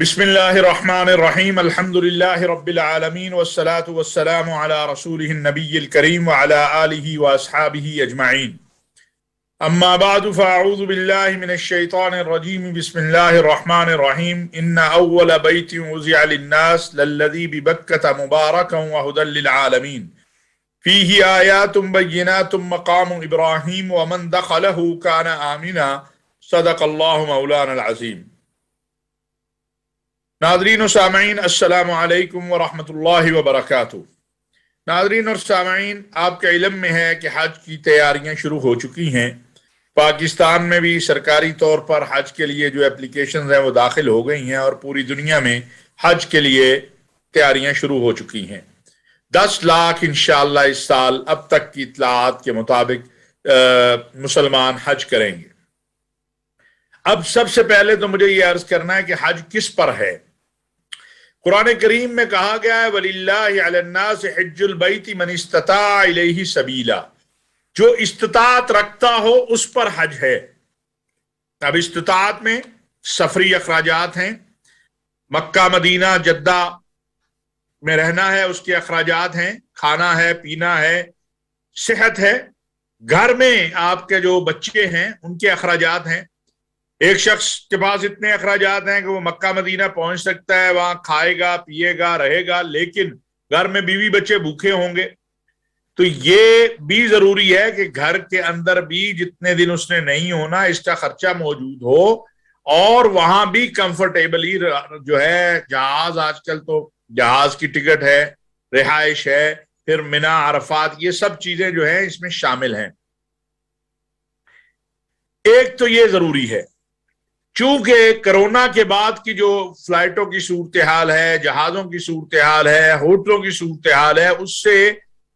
बिस्मिल्लाहिर्रहमानिर्रहीम अल्हम्दुलिल्लाहि रब्बिल आलमीन वस्सलातु वस्सलामु अला रसूलिहिन नबिय्यिल करीम व अला आलिहि व अस्हाबिहि अजमईन। अम्मा बादु फ़अऊज़ु बिल्लाहि मिनश शैतानिर रजीम। बिस्मिल्लाहिर्रहमानिर्रहीम। इन्ना अव्वल बैतिन वुज़िअ लिन्नास लल्लज़ी बिबक्कता मुबारकन व हुदल लिल आलमीन फ़ीहि आयातुम बय्यिनातुम मक़ामु इब्राहीम व मन दख़लहु कान आमिना। सदक़ल्लाहु मौलाना अज़ीम। नाज़रीन और सामईन, अस्सलामु अलैकुम व रहमतुल्लाहि व बरकातुहू। नाज़रीन और सामईन, आपके इल्म में है कि हज की तैयारियां शुरू हो चुकी हैं। पाकिस्तान में भी सरकारी तौर पर हज के लिए जो एप्लीकेशन हैं वो दाखिल हो गई हैं और पूरी दुनिया में हज के लिए तैयारियां शुरू हो चुकी हैं। 10 लाख इंशाअल्लाह इस साल अब तक की इत्तलाआत के मुताबिक मुसलमान हज करेंगे। अब सबसे पहले तो मुझे ये अर्ज करना है कि हज किस पर है। कुरान करीम में कहा गया है वलिल्लाहि अलन्नास हिज्जुल बैति मन इस्तता इलैहि सबीला। जो इस्तिताअत रखता हो उस पर हज है। अब इस्तिताअत में सफरी अखराजात हैं, मक्का मदीना जद्दा में रहना है उसके अखराजात हैं, खाना है पीना है, सेहत है, घर में आपके जो बच्चे हैं उनके अखराजात हैं। एक शख्स के पास इतने अखराजात हैं कि वो मक्का मदीना पहुंच सकता है, वहां खाएगा पिएगा रहेगा, लेकिन घर में बीवी बच्चे भूखे होंगे। तो ये भी जरूरी है कि घर के अंदर भी जितने दिन उसने नहीं होना इसका खर्चा मौजूद हो और वहां भी कंफर्टेबली जो है जहाज, आजकल तो जहाज की टिकट है, रिहाइश है, फिर मिना अरफात, ये सब चीजें जो है इसमें शामिल हैं। एक तो ये जरूरी है चूंकि कोरोना के बाद की जो फ्लाइटों की सूरत हाल है, जहाजों की सूरत हाल है, होटलों की सूरत हाल है, उससे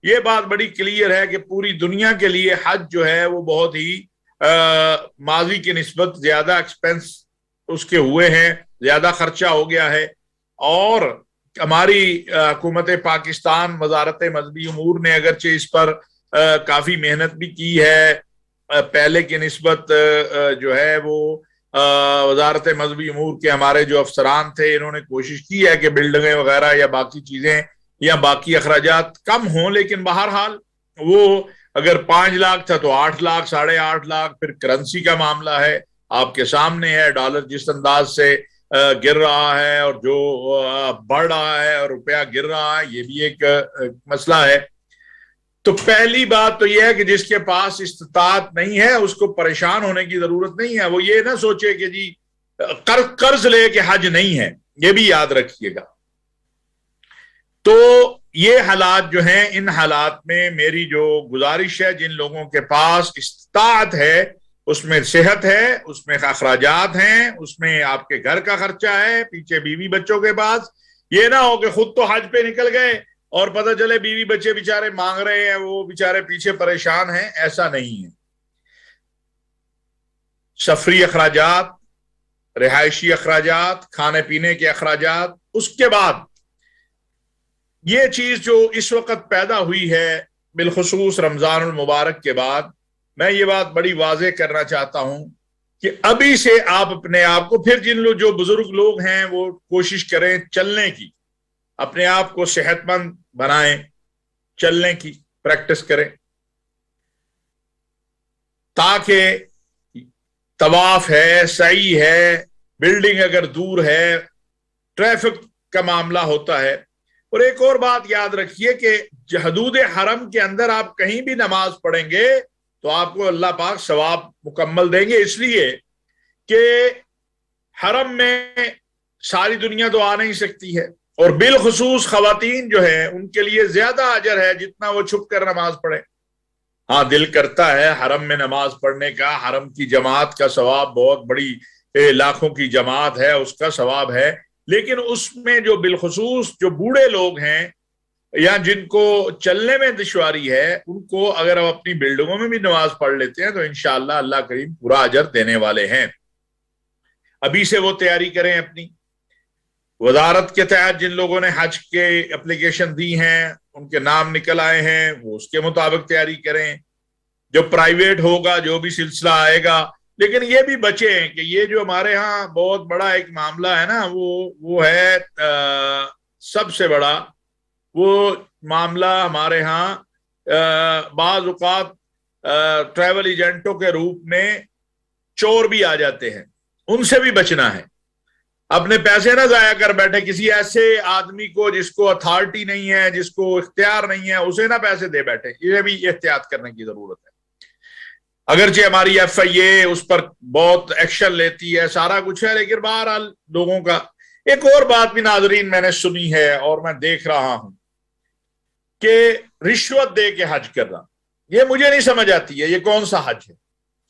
ये बात बड़ी क्लियर है कि पूरी दुनिया के लिए हज जो है वो बहुत ही माजी की निस्बत ज्यादा एक्सपेंस उसके हुए हैं, ज्यादा खर्चा हो गया है। और हमारी हुकूमत पाकिस्तान वजारत मजहबी उमूर ने अगरचे इस पर काफी मेहनत भी की है, पहले की निस्बत जो है वो वजारत मजहबी उमूर के हमारे जो अफसरान थे इन्होंने कोशिश की है कि बिल्डिंगें वगैरह या बाकी चीजें या बाकी अखराजात कम हों, लेकिन बहरहाल वो अगर 5 लाख था तो 8 लाख, 8.5 लाख, फिर करेंसी का मामला है, आपके सामने है डॉलर जिस अंदाज से गिर रहा है और जो बढ़ रहा है और रुपया गिर रहा है, ये भी एक मसला है। तो पहली बात तो यह है कि जिसके पास इस्तिताअत नहीं है उसको परेशान होने की जरूरत नहीं है। वो ये ना सोचे कि जी कर्ज ले के हज नहीं है, ये भी याद रखिएगा। तो ये हालात जो हैं, इन हालात में मेरी जो गुजारिश है, जिन लोगों के पास इस्तिताअत है, उसमें सेहत है, उसमें अखराजात हैं, उसमें आपके घर का खर्चा है, पीछे बीवी बच्चों के पास, ये ना हो कि खुद तो हज पे निकल गए और पता चले बीवी बच्चे बेचारे मांग रहे हैं, वो बेचारे पीछे परेशान हैं, ऐसा नहीं है। सफरी अखराजात, रिहायशी अखराजात, खाने पीने के अखराजात, उसके बाद ये चीज जो इस वक्त पैदा हुई है बिलखुसूस रमजानुल मुबारक के बाद, मैं ये बात बड़ी वाज़ेह करना चाहता हूं कि अभी से आप अपने आप को, फिर जिन लोग जो बुजुर्ग लोग हैं वो कोशिश करें चलने की, अपने आप को सेहतमंद बनाएं, चलने की प्रैक्टिस करें, ताकि तवाफ है, सई है, बिल्डिंग अगर दूर है, ट्रैफिक का मामला होता है। और एक और बात याद रखिए कि हदूद हरम के अंदर आप कहीं भी नमाज पढ़ेंगे तो आपको अल्लाह पाक सवाब मुकम्मल देंगे, इसलिए कि हरम में सारी दुनिया तो आ नहीं सकती है और बिलखुसूस खवातीन जो है उनके लिए ज्यादा अजर है जितना वो छुप कर नमाज पढ़े। हाँ, दिल करता है हरम में नमाज पढ़ने का, हरम की जमात का सवाब बहुत बड़ी लाखों की जमात है, उसका सवाब है, लेकिन उसमें जो बिलखुसूस जो बूढ़े लोग हैं या जिनको चलने में दुश्वारी है, उनको अगर हम अपनी बिल्डिंगों में भी नमाज पढ़ लेते हैं तो इंशाअल्लाह अल्लाह करीम पूरा अजर देने वाले हैं। अभी से वो तैयारी करें अपनी। वजारत के तहत जिन लोगों ने हज के एप्लीकेशन दी हैं, उनके नाम निकल आए हैं, वो उसके मुताबिक तैयारी करें। जो प्राइवेट होगा, जो भी सिलसिला आएगा, लेकिन ये भी बचे हैं कि ये जो हमारे यहाँ बहुत बड़ा एक मामला है ना, वो है सबसे बड़ा वो मामला हमारे यहाँ बाज़ औक़ात ट्रैवल एजेंटों के रूप में चोर भी आ जाते हैं, उनसे भी बचना है। अपने पैसे ना जाया कर बैठे किसी ऐसे आदमी को जिसको अथॉरिटी नहीं है, जिसको इख्तियार नहीं है, उसे ना पैसे दे बैठे। ये भी एहतियात करने की जरूरत है। अगरचे हमारी FIA उस पर बहुत एक्शन लेती है, सारा कुछ है, लेकिन बहरहाल लोगों का। एक और बात भी नाजरीन मैंने सुनी है और मैं देख रहा हूं कि रिश्वत दे के हज करना, ये मुझे नहीं समझ आती है। ये कौन सा हज है?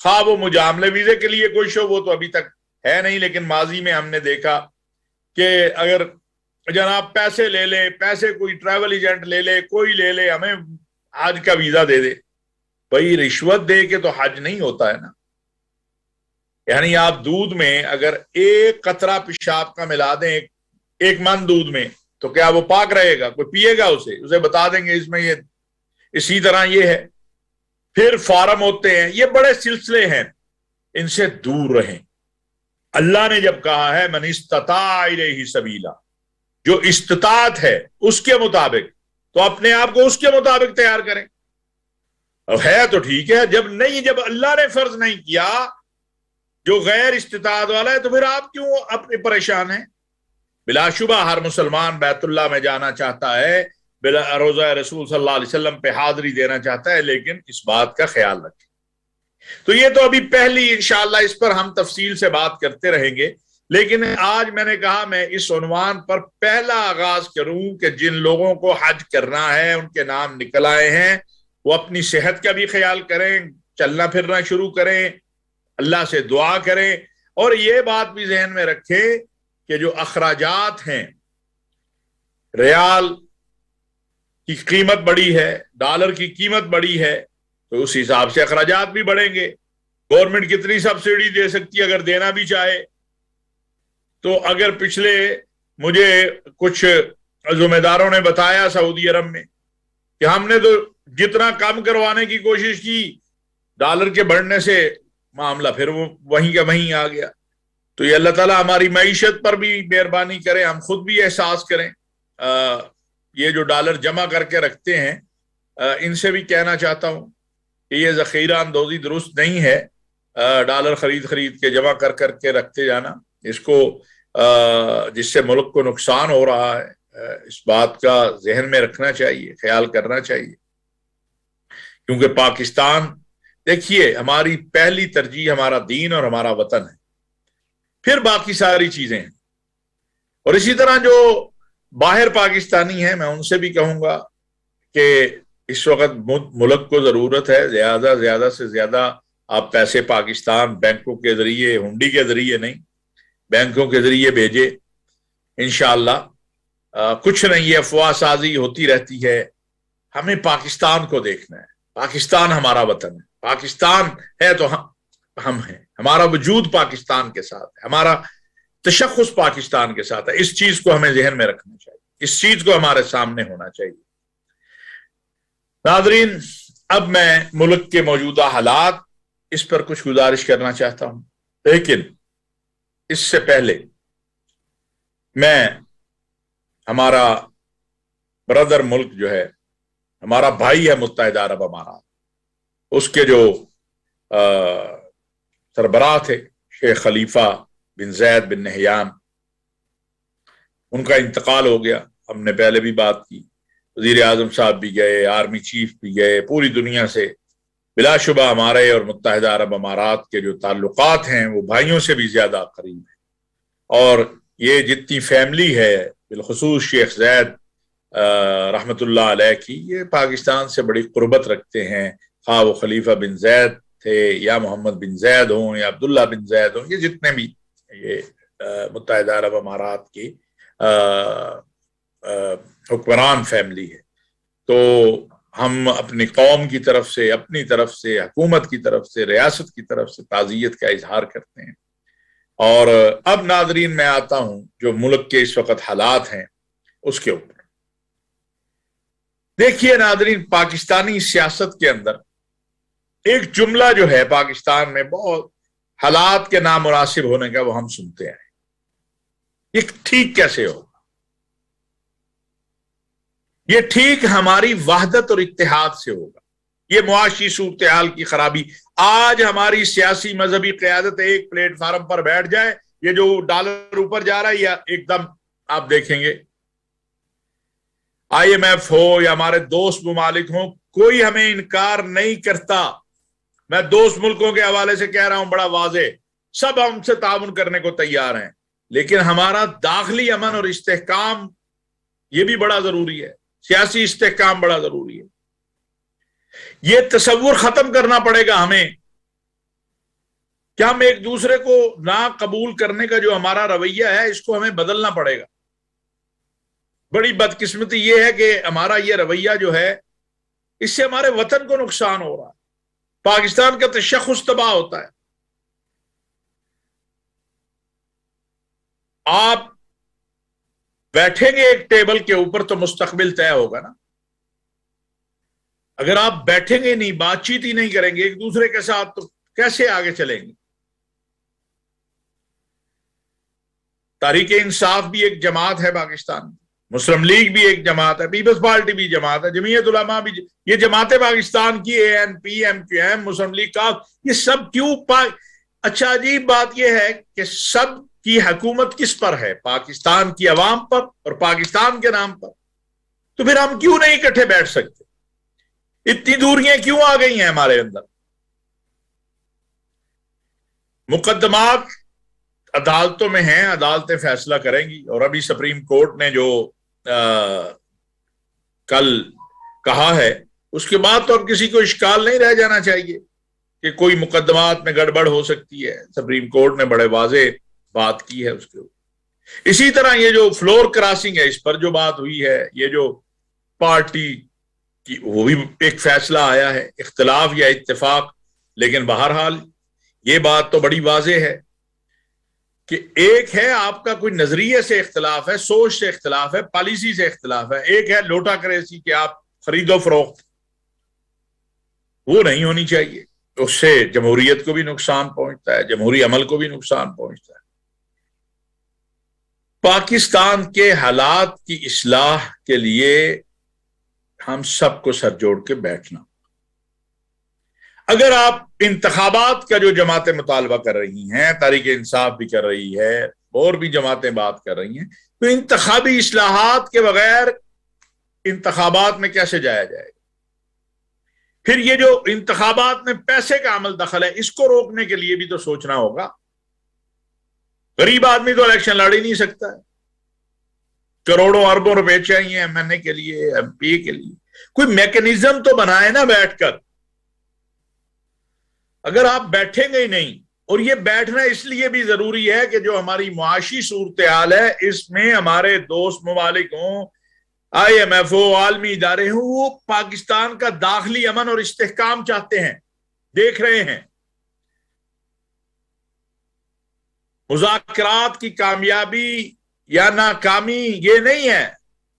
खा वो मुजामले वीजे के लिए कोई शो, वो तो अभी तक है नहीं, लेकिन माजी में हमने देखा कि अगर जनाब पैसे ले ले, पैसे कोई ट्रैवल एजेंट ले ले, कोई ले ले, हमें हज का वीजा दे दे। भाई रिश्वत दे के तो हज नहीं होता है ना। यानी आप दूध में अगर एक कतरा पेशाब का मिला दें एक मन दूध में, तो क्या वो पाक रहेगा? कोई पिएगा उसे बता देंगे इसमें ये इसी तरह ये है। फिर फार्म होते हैं, ये बड़े सिलसिले हैं, इनसे दूर रहें। अल्लाह ने जब कहा है मन इस्तता इलैहि सबीला, जो इस्तिताअत है उसके मुताबिक, तो अपने आप को उसके मुताबिक तैयार करें। अब है तो ठीक है, जब अल्लाह ने फर्ज नहीं किया, जो गैर इस्तिताअत वाला है, तो फिर आप क्यों अपने परेशान हैं? बिलाशुबा हर मुसलमान बैतुल्लाह में जाना चाहता है, रोज़ा रसूल सल्लल्लाहु अलैहि वसल्लम पे हाजिरी देना चाहता है, लेकिन इस बात का ख्याल रखें। तो ये तो अभी पहली, इंशाअल्लाह इस पर हम तफसील से बात करते रहेंगे, लेकिन आज मैंने कहा मैं इस उन्वान पर पहला आगाज करूं कि जिन लोगों को हज करना है, उनके नाम निकल आए हैं, वो अपनी सेहत का भी ख्याल करें, चलना फिरना शुरू करें, अल्लाह से दुआ करें, और ये बात भी जहन में रखें कि जो अखराजात हैं, रियाल की कीमत बढ़ी है, डॉलर की कीमत बढ़ी है, तो उस हिसाब से अखराजात भी बढ़ेंगे। गवर्नमेंट कितनी सब्सिडी दे सकती है अगर देना भी चाहे तो। अगर पिछले मुझे कुछ जुम्मेदारों ने बताया सऊदी अरब में कि हमने तो जितना कम करवाने की कोशिश की, डॉलर के बढ़ने से मामला फिर वो वहीं का वहीं आ गया। तो ये अल्लाह ताला हमारी मईशत पर भी मेहरबानी करे, हम खुद भी एहसास करें। ये जो डॉलर जमा करके रखते हैं, इनसे भी कहना चाहता हूं कि ये जखीरा अंदोजी दुरुस्त नहीं है। डॉलर खरीद के जमा कर करके रखते जाना, इसको जिससे मुल्क को नुकसान हो रहा है, इस बात का जहन में रखना चाहिए, ख्याल करना चाहिए। क्योंकि पाकिस्तान, देखिए, हमारी पहली तरजीह हमारा दीन और हमारा वतन है, फिर बाकी सारी चीजें हैं। और इसी तरह जो बाहर पाकिस्तानी हैं, मैं उनसे भी कहूंगा कि इस वक्त मुल्क को जरूरत है ज्यादा से ज्यादा आप पैसे पाकिस्तान बैंकों के जरिए, हुंडी के जरिए नहीं, बैंकों के जरिए भेजे। इंशाअल्लाह कुछ नहीं, है अफवाह साजी होती रहती है। हमें पाकिस्तान को देखना है, पाकिस्तान हमारा वतन है, पाकिस्तान है तो हम हैं, हमारा वजूद पाकिस्तान के साथ है, हमारा तशख्खुस पाकिस्तान के साथ है। इस चीज को हमें जहन में रखना चाहिए, इस चीज को हमारे सामने होना चाहिए। नाज़रीन, अब मैं मुल्क के मौजूदा हालात, इस पर कुछ गुजारिश करना चाहता हूं, लेकिन इससे पहले मैं हमारा ब्रदर मुल्क जो है, हमारा भाई है मुत्तहिदा अरब अमारात, उसके जो सरबराह थे शेख खलीफा बिन जैद बिन नहयान, उनका इंतकाल हो गया। हमने पहले भी बात की, वजीर आजम साहब भी गए, आर्मी चीफ भी गए, पूरी दुनिया से बिलाशुबा हमारे और मुत्तहिदा अरब अमारात के जो ताल्लुकात हैं वो भाइयों से भी ज्यादा करीब है। और ये जितनी फैमिली है, बिलखुसूस शेख जैद रहमतुल्लाह अलैह की, ये पाकिस्तान से बड़ी कुर्बत रखते हैं। खा वो खलीफा बिन जैद थे, या मोहम्मद बिन जैद हों, या अब्दुल्ला बिन जैद हों, ये जितने भी ये मुत्तहिदा अरब अमारात की हुक्मरान फैमिली है, तो हम अपनी कौम की तरफ से, अपनी तरफ से, हुकूमत की तरफ से, रियासत की तरफ से ताज़ियत का इजहार करते हैं। और अब नाज़रीन मैं आता हूं जो मुल्क के इस वक्त हालात हैं उसके ऊपर। देखिए नाज़रीन, पाकिस्तानी सियासत के अंदर एक जुमला जो है पाकिस्तान में बहुत हालात के नामुनासिब होने का वो हम सुनते हैं। ये ठीक कैसे होगा? ये ठीक हमारी वहदत और इत्तेहाद से होगा। ये मुआशी सूरत हाल की खराबी, आज हमारी सियासी मजहबी क़यादत एक प्लेटफार्म पर बैठ जाए, ये जो डॉलर ऊपर जा रहा है या एकदम आप देखेंगे IMF हो या हमारे दोस्त मुमालिक हो, कोई हमें इनकार नहीं करता। मैं दोस्त मुल्कों के हवाले से कह रहा हूं बड़ा वाज़े, सब हमसे ताउन करने को तैयार हैं, लेकिन हमारा दाखिली अमन और इस्तेहकाम ये भी बड़ा जरूरी है। सियासी इस्तेहकाम बड़ा जरूरी है। ये तसव्वुर खत्म करना पड़ेगा हमें कि हम एक दूसरे को ना कबूल करने का जो हमारा रवैया है, इसको हमें बदलना पड़ेगा। बड़ी बदकिस्मती ये है कि हमारा ये रवैया जो है, इससे हमारे वतन को नुकसान हो रहा है, पाकिस्तान का तशख़्ख़ुस तबाह होता है। आप बैठेंगे एक टेबल के ऊपर तो मुस्तकबिल तय होगा ना। अगर आप बैठेंगे नहीं, बातचीत ही नहीं करेंगे एक दूसरे के साथ, तो कैसे आगे चलेंगे? तहरीक इंसाफ भी एक जमात है पाकिस्तान, मुस्लिम लीग भी एक जमात है, पीपल्स पार्टी भी जमात है, जमीयत उलमा भी, ये जमातें पाकिस्तान की ANP, MQM, मुस्लिम लीग का, ये सब क्यों अच्छा अजीब बात यह है कि सब की हुकूमत किस पर है? पाकिस्तान की अवाम पर और पाकिस्तान के नाम पर। तो फिर हम क्यों नहीं इकट्ठे बैठ सकते? इतनी दूरियां क्यों आ गई हैं हमारे अंदर? मुकदमात अदालतों में हैं, अदालतें फैसला करेंगी। और अभी सुप्रीम कोर्ट ने जो कल कहा है, उसके बाद तो अब किसी को इश्काल नहीं रह जाना चाहिए कि कोई मुकदमात में गड़बड़ हो सकती है। सुप्रीम कोर्ट ने बड़े वाजे बात की है उसके ऊपर। इसी तरह ये जो फ्लोर क्रॉसिंग है, इस पर जो बात हुई है, ये जो पार्टी की, वो भी एक फैसला आया है, इख्तिलाफ या इत्तेफाक। लेकिन बहरहाल ये बात तो बड़ी वाजे है कि एक है आपका कोई नजरिए से इख्तिलाफ है, सोच से इख्तिलाफ है, पॉलिसी से इख्तिलाफ है। एक है लोटा करेंसी कि आप खरीदो फरोख्त, वो नहीं होनी चाहिए। उससे जमहूरियत को भी नुकसान पहुंचता है, जमहूरी अमल को भी नुकसान पहुंचता है। पाकिस्तान के हालात की इस्लाह के लिए हम सबको सर जोड़ के बैठना। अगर आप इंतखाबात का जो जमातें मुतालबा कर रही हैं, तहरीक इंसाफ भी कर रही है और भी जमातें बात कर रही हैं, तो इंतखाबी इस्लाहात के बगैर इंतखाबात में कैसे जाया जाएगा? फिर ये जो इंतखाबात में पैसे का अमल दखल है, इसको रोकने के लिए भी तो सोचना होगा। गरीब आदमी तो इलेक्शन लड़ ही नहीं सकता है। करोड़ों अरबों रुपए चाहिए MNA के लिए, MP के लिए। कोई मैकेनिज्म तो बनाए ना बैठकर। अगर आप बैठेंगे ही नहीं, और ये बैठना इसलिए भी जरूरी है कि जो हमारी मुआशी सूरत हाल है, इसमें हमारे दोस्त ममालिक हों, IMF हो, आलमी इदारे हों, वो पाकिस्तान का दाखिली अमन और इस्तेहकाम चाहते हैं, देख रहे हैं। मुज़ाकरात की कामयाबी या नाकामी ये नहीं है।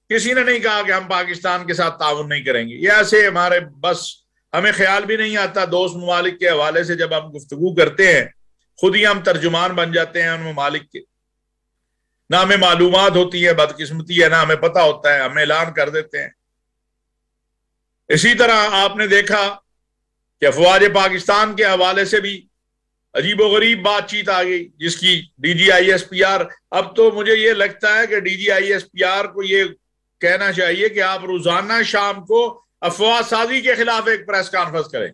किसी ने नहीं कहा कि हम पाकिस्तान के साथ ताउन नहीं करेंगे। ये ऐसे हमारे बस हमें ख्याल भी नहीं आता। दोस्त ममालिक के हवाले से जब हम गुफ्तगू करते हैं, खुद ही हम तर्जुमान बन जाते हैं उन ममालिक के। ना हमें मालूमात होती है, बदकिस्मती है, ना हमें पता होता है, हम ऐलान कर देते हैं। इसी तरह आपने देखा कि अफवाज पाकिस्तान के हवाले से भी अजीबोगरीब बातचीत आ गई, जिसकी DG ISPR, अब तो मुझे ये लगता है कि DG ISPR को ये कहना चाहिए कि आप रोजाना शाम को अफवाह साजी के खिलाफ एक प्रेस कॉन्फ्रेंस करें।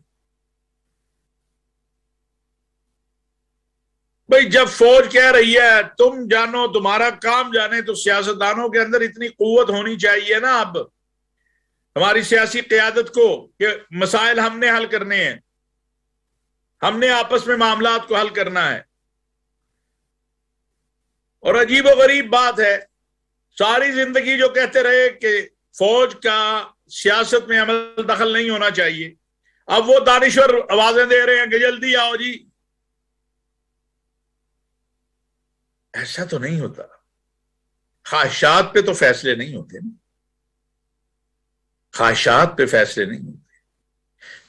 भाई जब फौज कह रही है तुम जानो, तुम्हारा काम जाने, तो सियासतदानों के अंदर इतनी कुव्वत होनी चाहिए ना अब हमारी सियासी क़यादत को कि मसाइल हमने हल करने हैं, हमने आपस में मामलात को हल करना है। और अजीबोगरीब बात है, सारी जिंदगी जो कहते रहे कि फौज का सियासत में अमल दखल नहीं होना चाहिए, अब वो दानिश्वर आवाजें दे रहे हैं कि जल्दी आओ जी। ऐसा तो नहीं होता। ख्वाहिशात पे तो फैसले नहीं होते ना, ख्वाहिशात पे फैसले नहीं होते।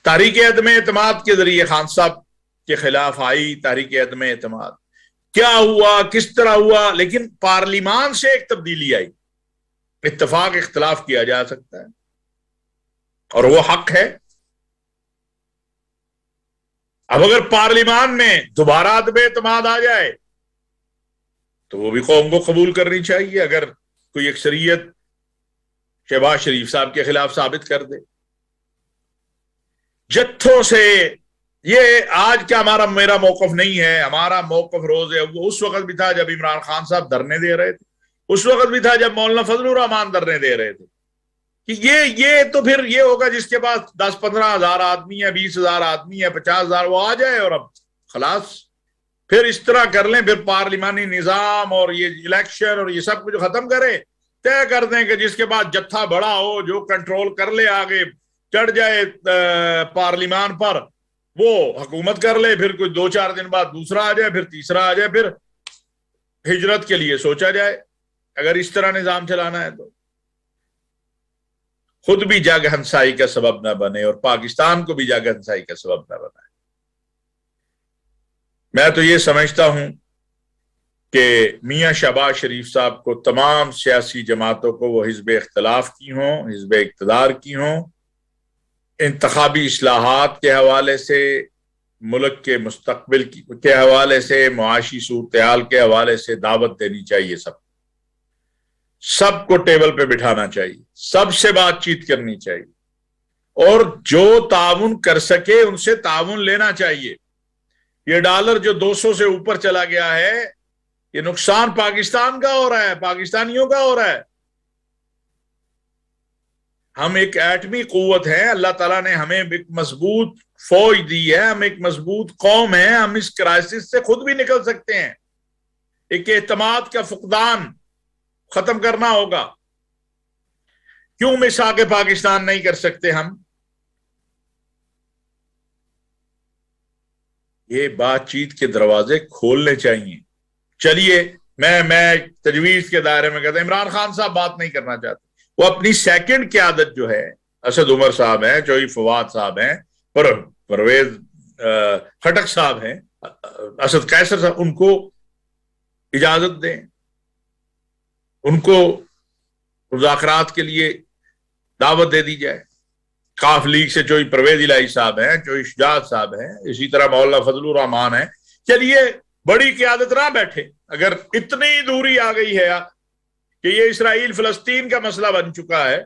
तारीख अदम एतमाद के जरिए खान साहब کے خلاف آئی تحریک عدم اعتماد، کیا ہوا، کس طرح ہوا، لیکن پارلیمان سے ایک تبدیلی آئی۔ اتفاق اختلاف کیا جا سکتا ہے اور وہ حق ہے۔ اب اگر پارلیمان میں دوبارہ عدم اعتماد آ جائے تو وہ بھی قوم کو قبول کرنی چاہیے، اگر کوئی اکثریت شہباز شریف صاحب کے خلاف ثابت کر دے۔ جتھوں سے یہ آج کا میرا موقف نہیں ہے، ہمارا موقف روز ہے، وہ اس وقت بھی تھا جب عمران خان صاحب دھرنے دے رہے تھے، اس وقت بھی تھا جب مولانا فضل الرحمان دھرنے دے رہے تھے، کہ یہ تو پھر یہ ہوگا جس کے پاس 10-15 ہزار آدمی ہے، 20 ہزار آدمی ہے، 50 ہزار، وہ آ جائے اور اب خلاص پھر اس طرح کر لیں، پھر پارلیمانی نظام اور یہ الیکشن اور یہ سب کچھ ختم کرے، طے کر دیں کہ جس کے بعد جتھا بڑا ہو، جو کنٹرول کر لے، آگے چڑھ جائے پارلیمان پر، وہ حکومت کر لے، پھر کوئی 2-4 دن بعد دوسرا آ جائے، پھر تیسرا آ جائے، پھر ہجرت کے لیے سوچا جائے۔ اگر اس طرح نظام چلانا ہے تو خود بھی جگ ہنسائی کا سبب نہ بنے اور پاکستان کو بھی جگ ہنسائی کا سبب نہ بنائے۔ میں تو یہ سمجھتا ہوں کہ میاں شہباز شریف صاحب کو تمام سیاسی جماعتوں کو، وہ حزب اختلاف کی ہوں، حزب اقتدار کی ہوں، انتخابی اصلاحات کے حوالے سے، ملک کے مستقبل کے حوالے سے، معاشی صورتحال کے حوالے سے دعوت دینی چاہیے۔ سب کو ٹیبل پہ بٹھانا چاہیے، سب سے بات چیت کرنی چاہیے، اور جو تعاون کر سکے ان سے تعاون لینا چاہیے۔ یہ ڈالر جو 200 سے اوپر چلا گیا ہے، یہ نقصان پاکستان کا ہو رہا ہے، پاکستانیوں کا ہو رہا ہے۔ ہم ایک ایٹمی قوت ہیں، اللہ تعالیٰ نے ہمیں ایک مضبوط فوج دی ہے، ہم ایک مضبوط قوم ہیں، ہم اس کرائسس سے خود بھی نکل سکتے ہیں۔ ایک اعتماد کا فقدان ختم کرنا ہوگا۔ کیوں مساق پاکستان نہیں کر سکتے ہم؟ یہ بات چیت کے دروازے کھولنے چاہیے۔ چلیے میں تجویز کے دائرے میں کہتا ہوں، عمران خان صاحب بات نہیں کرنا چاہتے، وہ اپنی سیکنڈ قیادت جو ہے، اسد عمر صاحب ہیں، چوہی فواد صاحب ہیں، پرویز خٹک صاحب ہیں، اسد قیصر صاحب، ان کو اجازت دیں، ان کو مذاکرات کے لیے دعوت دے دی جائے۔ کاف لیگ سے چوہی پرویز الہی صاحب ہیں، چوہی شجاعت صاحب ہیں، اسی طرح مولانا فضل الرحمان ہیں۔ چلیے بڑی قیادت نہ بیٹھے، اگر اتنی دوری آ گئی ہے کہ یہ اسرائیل فلسطین کا مسئلہ بن چکا ہے،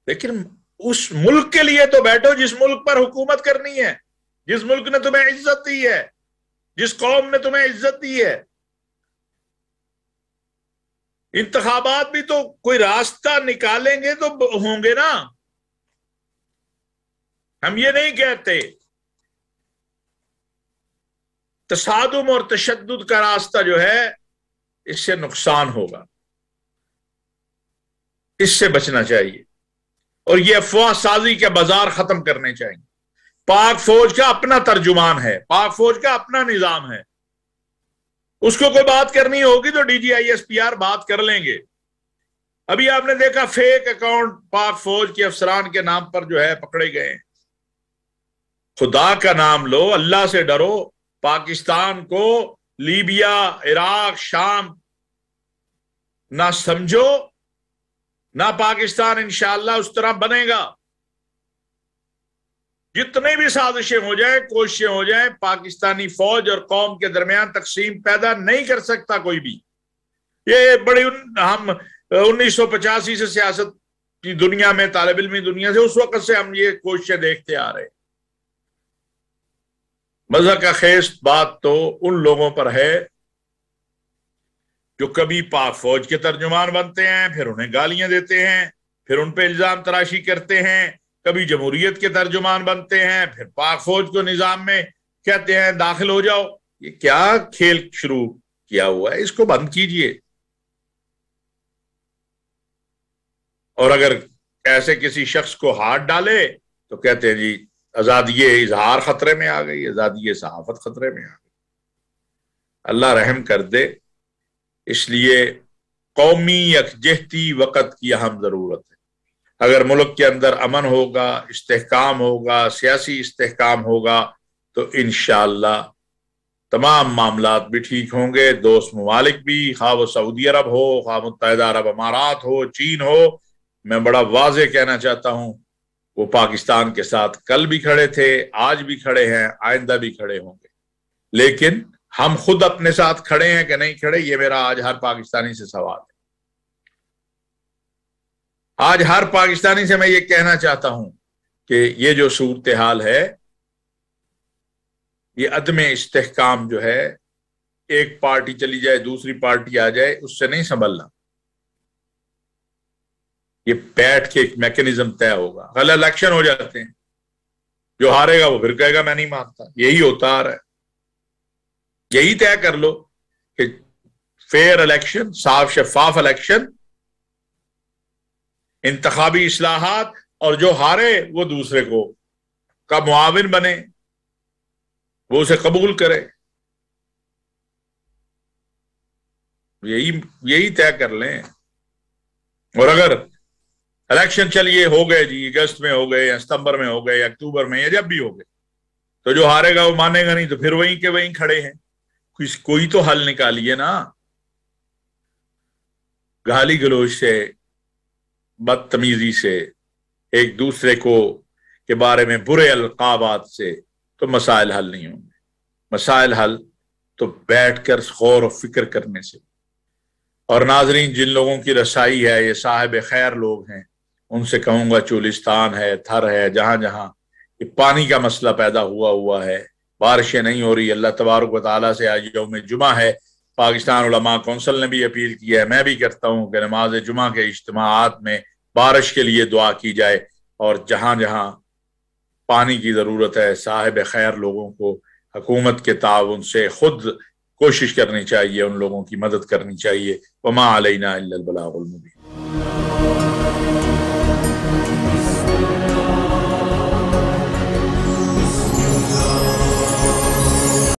لیکن اس ملک کے لیے تو بیٹھو جس ملک پر حکومت کرنی ہے، جس ملک نے تمہیں عزت دی ہے، جس قوم نے تمہیں عزت دی ہے۔ انتخابات بھی تو کوئی راستہ نکالیں گے تو ہوں گے نا۔ ہم یہ نہیں کہتے تصادم اور تشدد کا راستہ جو ہے اس سے نقصان ہوگا، اس سے بچنا چاہیے، اور یہ افواہ سازی کے بازار ختم کرنے چاہیے۔ پاک فوج کا اپنا ترجمان ہے، پاک فوج کا اپنا نظام ہے، اس کو کوئی بات کرنی ہوگی تو D G I S P R بات کر لیں گے۔ ابھی آپ نے دیکھا فیک اکاؤنٹ پاک فوج کے افسران کے نام پر جو ہے پکڑے گئے ہیں۔ خدا کا نام لو، اللہ سے ڈرو، پاکستان کو لیبیا، عراق، شام نہ سمجھو، نہ پاکستان انشاءاللہ اس طرح بنے گا۔ جتنی بھی سازشیں ہو جائیں، کوششیں ہو جائیں، پاکستانی فوج اور قوم کے درمیان تقسیم پیدا نہیں کر سکتا کوئی بھی۔ یہ بڑی ہم 1985 سے سیاست کی دنیا میں، طالب علمی دنیا سے، اس وقت سے ہم یہ کوششیں دیکھتے آ رہے ہیں۔ مزہ کا خیز بات تو ان لوگوں پر ہے جو کبھی پاک فوج کے ترجمان بنتے ہیں، پھر انہیں گالیاں دیتے ہیں، پھر ان پہ الزام تراشی کرتے ہیں، کبھی جمہوریت کے ترجمان بنتے ہیں، پھر پاک فوج کو نظام میں کہتے ہیں داخل ہو جاؤ۔ یہ کیا کھیل شروع کیا ہوا ہے؟ اس کو بند کیجئے۔ اور اگر ایسے کسی شخص کو ہاتھ ڈالے تو کہتے ہیں جی آزادی اظہار خطرے میں آ گئی، آزادی صحافت خطرے میں آ گئی۔ اللہ رحم کر دے۔ اس لیے قومی یکجہتی وقت کی اہم ضرورت ہے۔ اگر ملک کے اندر امن ہوگا، استحکام ہوگا، سیاسی استحکام ہوگا، تو انشاءاللہ تمام معاملات بھی ٹھیک ہوں گے. دوست ممالک بھی، خواہ وہ سعودی عرب ہو، خواہ متحدہ عرب امارات ہو، چین ہو، میں بڑا واضح کہنا چاہتا ہوں وہ پاکستان کے ساتھ کل بھی کھڑے تھے، آج بھی کھڑے ہیں، آئندہ بھی کھڑے ہوں گے. لیکن ہم خود اپنے ساتھ کھڑے ہیں کہ نہیں کھڑے، یہ میرا آج ہر پاکستانی سے سوال ہے. آج ہر پاکستانی سے میں یہ کہنا چاہتا ہوں کہ یہ جو صورتحال ہے، یہ عدم استحکام جو ہے، ایک پارٹی چلی جائے دوسری پارٹی آ جائے، اس سے نہیں سنبھلنا. یہ بیٹھ کے ایک میکینزم طے ہوگا. کل الیکشن ہو جاتے ہیں، جو ہارے گا وہ پھر کہے گا میں نہیں مانتا. یہی ہوتا آ رہا ہے. یہی طے کر لو کہ فیئر الیکشن، صاف شفاف الیکشن، انتخابی اصلاحات، اور جو ہارے وہ دوسرے کو کا معاون بنے، وہ اسے قبول کرے. یہی طے کر لیں. اور اگر الیکشن چلیے ہو گئے جی، اگست میں ہو گئے یا ستمبر میں ہو گئے یا اکتوبر میں یا جب بھی ہو گئے، تو جو ہارے گا وہ مانے گا نہیں، تو پھر وہیں کے وہیں کھڑے ہیں. کوئی تو حل نکالیے نا. گالی گلوچ سے، بدتمیزی سے، ایک دوسرے کو کے بارے میں برے القابات سے تو مسائل حل نہیں ہوں گے. مسائل حل تو بیٹھ کر غور و فکر کرنے سے. اور ناظرین، جن لوگوں کی رسائی ہے، یہ صاحب خیر لوگ ہیں، ان سے کہوں گا چولستان ہے، تھر ہے، جہاں جہاں یہ پانی کا مسئلہ پیدا ہوا ہے، بارشیں نہیں ہو رہی، اللہ تبارک و تعالیٰ سے آج یوم جمعہ ہے، پاکستان علماء کونسل نے بھی اپیل کی ہے، میں بھی کرتا ہوں کہ نماز جمعہ کے اجتماعات میں بارش کے لیے دعا کی جائے. اور جہاں جہاں پانی کی ضرورت ہے، صاحب خیر لوگوں کو حکومت کے تعاون سے خود کوشش کرنی چاہیے، ان لوگوں کی مدد کرنی چاہیے. وما علینا الا البلاغ المبین.